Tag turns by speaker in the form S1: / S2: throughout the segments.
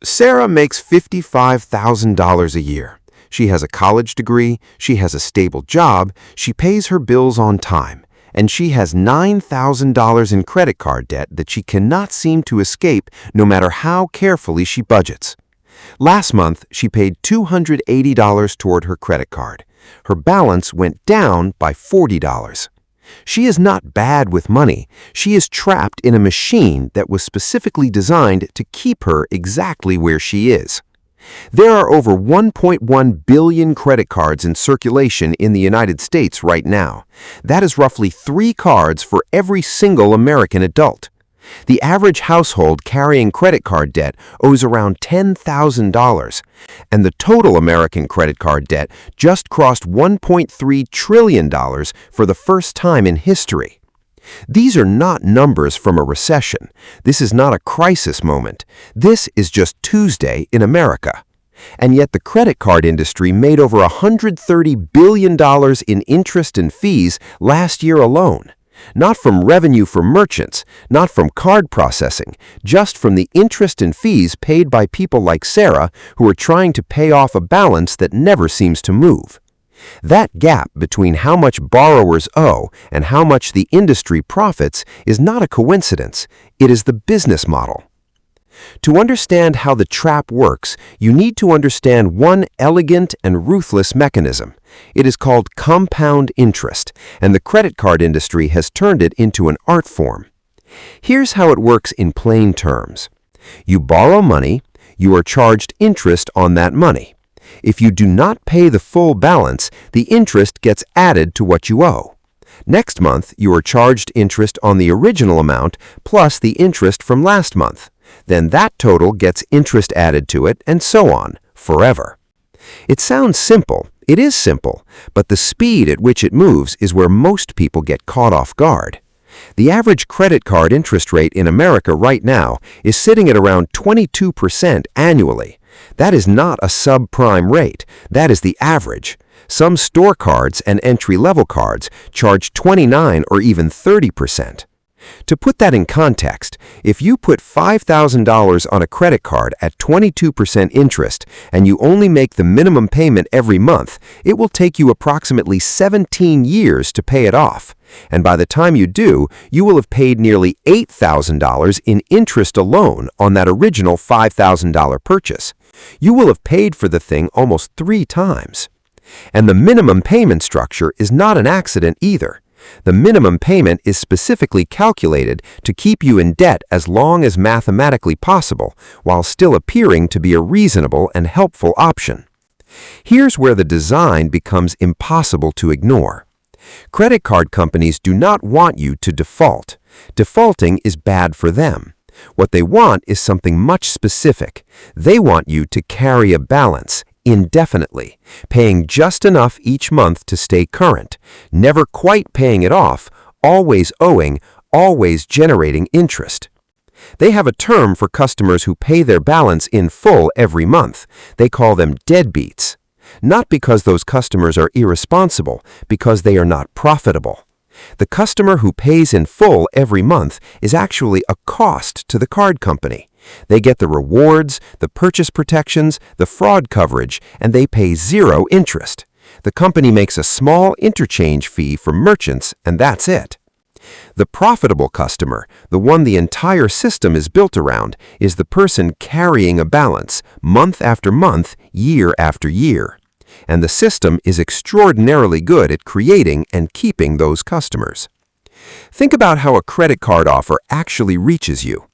S1: Sarah makes $55,000 a year. She has a college degree, she has a stable job, she pays her bills on time, and she has $9,000 in credit card debt that she cannot seem to escape no matter how carefully she budgets. Last month, she paid $280 toward her credit card. Her balance went down by $40. She is not bad with money. She is trapped in a machine that was specifically designed to keep her exactly where she is. There are over 1.1 billion credit cards in circulation in the United States right now. That is roughly 3 cards for every single American adult. The average household carrying credit card debt owes around $10,000, and the total American credit card debt just crossed $1.3 trillion for the first time in history. These are not numbers from a recession. This is not a crisis moment. This is just Tuesday in America. And yet the credit card industry made over $130 billion in interest and fees last year alone. Not from revenue from merchants, not from card processing, just from the interest and fees paid by people like Sarah who are trying to pay off a balance that never seems to move. That gap between how much borrowers owe and how much the industry profits is not a coincidence, it is the business model. To understand how the trap works, you need to understand one elegant and ruthless mechanism. It is called compound interest, and the credit card industry has turned it into an art form. Here's how it works in plain terms. You borrow money, you are charged interest on that money. If you do not pay the full balance, the interest gets added to what you owe. Next month, you are charged interest on the original amount plus the interest from last month. Then that total gets interest added to it, and so on, forever. It sounds simple. It is simple, but the speed at which it moves is where most people get caught off guard. The average credit card interest rate in America right now is sitting at around 22% annually. That is not a subprime rate. That is the average. Some store cards and entry-level cards charge 29 or even 30%. To put that in context, if you put $5,000 on a credit card at 22% interest and you only make the minimum payment every month, it will take you approximately 17 years to pay it off. And by the time you do, you will have paid nearly $8,000 in interest alone on that original $5,000 purchase. You will have paid for the thing almost 3 times. And the minimum payment structure is not an accident either. The minimum payment is specifically calculated to keep you in debt as long as mathematically possible, while still appearing to be a reasonable and helpful option. Here's where the design becomes impossible to ignore. Credit card companies do not want you to default. Defaulting is bad for them. What they want is something much specific. They want you to carry a balance indefinitely, paying just enough each month to stay current, never quite paying it off, always owing, always generating interest. They have a term for customers who pay their balance in full every month. They call them deadbeats. Not because those customers are irresponsible, because they are not profitable. The customer who pays in full every month is actually a cost to the card company. They get the rewards, the purchase protections, the fraud coverage, and they pay 0 interest. The company makes a small interchange fee for merchants, and that's it. The profitable customer, the one the entire system is built around, is the person carrying a balance, month after month, year after year. And the system is extraordinarily good at creating and keeping those customers. Think about how a credit card offer actually reaches you.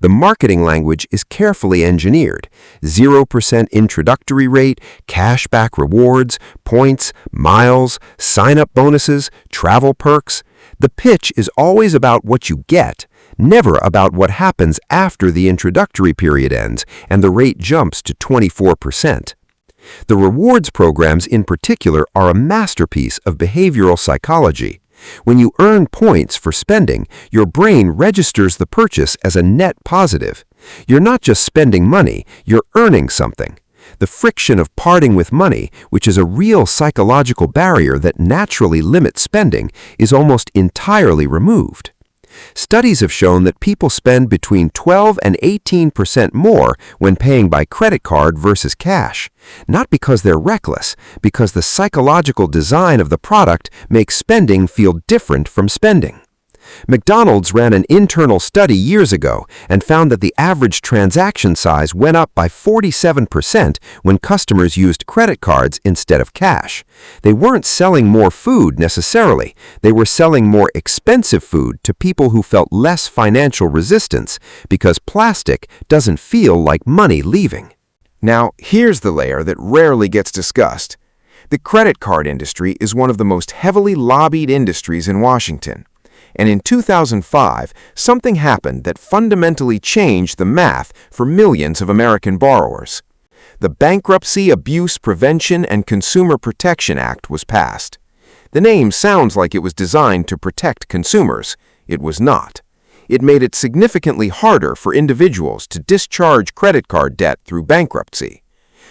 S1: The marketing language is carefully engineered. 0% introductory rate, cashback rewards, points, miles, sign-up bonuses, travel perks. The pitch is always about what you get, never about what happens after the introductory period ends and the rate jumps to 24%. The rewards programs in particular are a masterpiece of behavioral psychology. When you earn points for spending, your brain registers the purchase as a net positive. You're not just spending money, you're earning something. The friction of parting with money, which is a real psychological barrier that naturally limits spending, is almost entirely removed. Studies have shown that people spend between 12 and 18% more when paying by credit card versus cash, not because they're reckless, because the psychological design of the product makes spending feel different from spending. McDonald's ran an internal study years ago and found that the average transaction size went up by 47% when customers used credit cards instead of cash. They weren't selling more food necessarily. They were selling more expensive food to people who felt less financial resistance because plastic doesn't feel like money leaving.
S2: Now, here's the layer that rarely gets discussed. The credit card industry is one of the most heavily lobbied industries in Washington. And in 2005, something happened that fundamentally changed the math for millions of American borrowers. The Bankruptcy, Abuse Prevention, and Consumer Protection Act was passed. The name sounds like it was designed to protect consumers. It was not. It made it significantly harder for individuals to discharge credit card debt through bankruptcy.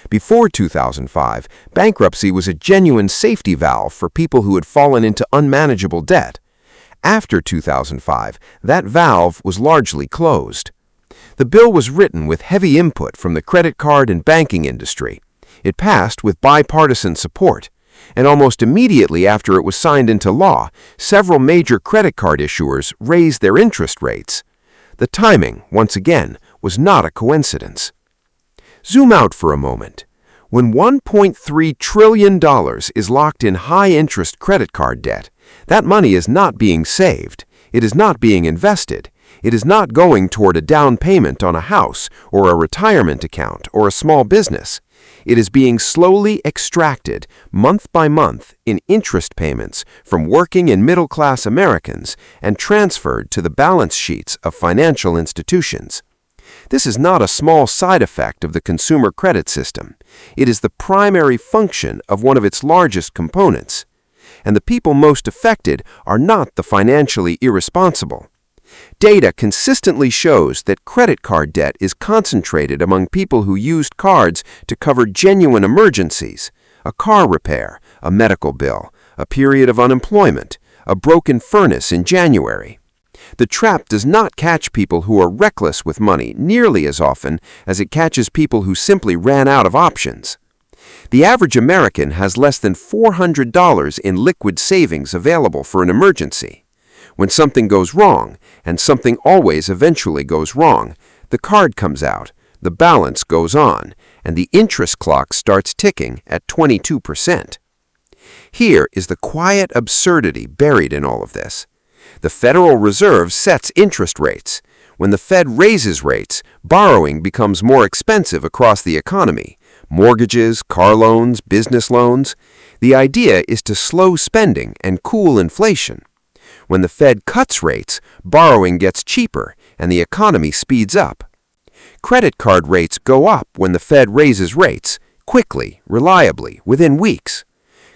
S2: Before 2005, bankruptcy was a genuine safety valve for people who had fallen into unmanageable debt. After 2005, that valve was largely closed. The bill was written with heavy input from the credit card and banking industry. It passed with bipartisan support, and almost immediately after it was signed into law, several major credit card issuers raised their interest rates. The timing, once again, was not a coincidence. Zoom out for a moment. When $1.3 trillion is locked in high-interest credit card debt, that money is not being saved. It is not being invested. It is not going toward a down payment on a house or a retirement account or a small business. It is being slowly extracted, month by month, in interest payments from working and middle-class Americans and transferred to the balance sheets of financial institutions. This is not a small side effect of the consumer credit system. It is the primary function of one of its largest components. And the people most affected are not the financially irresponsible. Data consistently shows that credit card debt is concentrated among people who used cards to cover genuine emergencies, a car repair, a medical bill, a period of unemployment, a broken furnace in January. The trap does not catch people who are reckless with money nearly as often as it catches people who simply ran out of options. The average American has less than $400 in liquid savings available for an emergency. When something goes wrong, and something always eventually goes wrong, the card comes out, the balance goes on, and the interest clock starts ticking at 22%. Here is the quiet absurdity buried in all of this. The Federal Reserve sets interest rates. When the Fed raises rates, borrowing becomes more expensive across the economy. Mortgages, car loans, business loans. The idea is to slow spending and cool inflation. When the Fed cuts rates, borrowing gets cheaper and the economy speeds up. Credit card rates go up when the Fed raises rates, quickly, reliably, within weeks.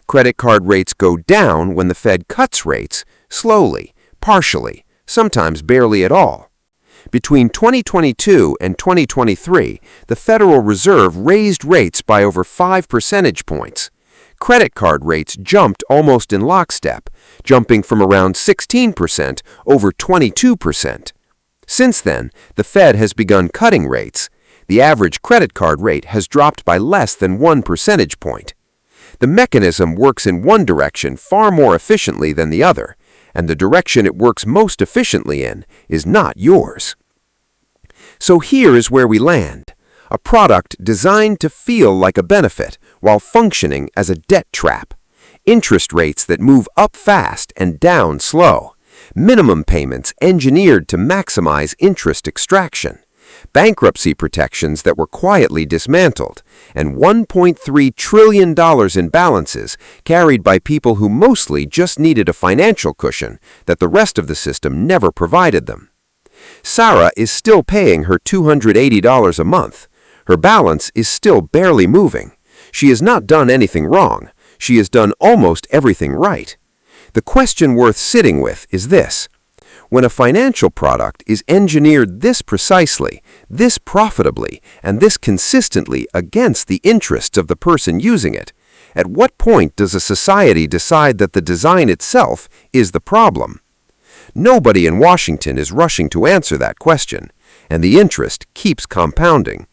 S2: Credit card rates go down when the Fed cuts rates, slowly, partially, sometimes barely at all. Between 2022 and 2023, the Federal Reserve raised rates by over 5 percentage points. Credit card rates jumped almost in lockstep, jumping from around 16% over 22%. Since then, the Fed has begun cutting rates. The average credit card rate has dropped by less than 1 percentage point. The mechanism works in one direction far more efficiently than the other, and the direction it works most efficiently in is not yours. So here is where we land. A product designed to feel like a benefit while functioning as a debt trap. Interest rates that move up fast and down slow. Minimum payments engineered to maximize interest extraction. Bankruptcy protections that were quietly dismantled, and $1.3 trillion in balances carried by people who mostly just needed a financial cushion that the rest of the system never provided them. Sarah is still paying her $280 a month. Her balance is still barely moving. She has not done anything wrong. She has done almost everything right. The question worth sitting with is this. When a financial product is engineered this precisely, this profitably, and this consistently against the interests of the person using it, at what point does a society decide that the design itself is the problem?
S1: Nobody in Washington is rushing to answer that question, and the interest keeps compounding.